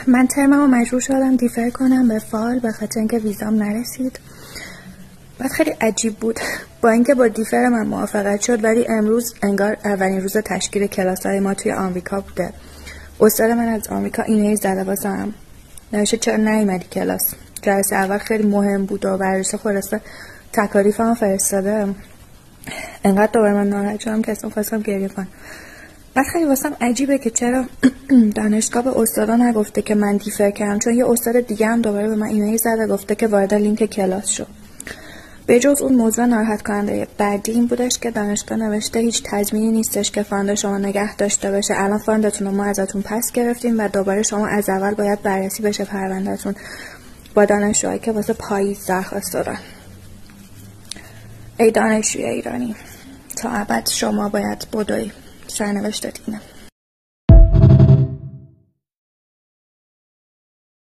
من ترممو مجبور شدم دیفر کنم به فال به خاطر اینکه ویزام نرسید. بعد خیلی عجیب بود با اینکه با دیفر من موافقت شد، ولی امروز انگار اولین روز تشکیل کلاس‌های ما توی آمریکا بوده. استاد من از آمریکا ایمیل زده واسم، نوشته چرا نیومدی کلاس. جلسه اول خیلی مهم بود و بررسی خلاصه تکالیفم فرستاده. انقدر دوباره من ناراحت شدم که اصلا خواستم گریه کنم. بعد خیلی واسم عجیبه که چرا دانشگاه به استادا نگفته که من دیفر کردم، چون یه استاد دیگه هم دوباره به من ایمیل زده گفته که وارد لینک کلاس شو. به جز اون موضوع ناراحت کننده بعدی این بودش که دانشگاه نوشته هیچ تضمینی نیستش که فاند شما نگه داشته باشه. الان فاندتون رو ما ازتون پس گرفتیم و دوباره شما از اول باید بررسی بشه پروندهتون با دانشجوهایی که واسه پاییز درخواست دادن. ای دانشجوی ایرانی، تا ابد شما باید بدوی. سرنوشتت اینه.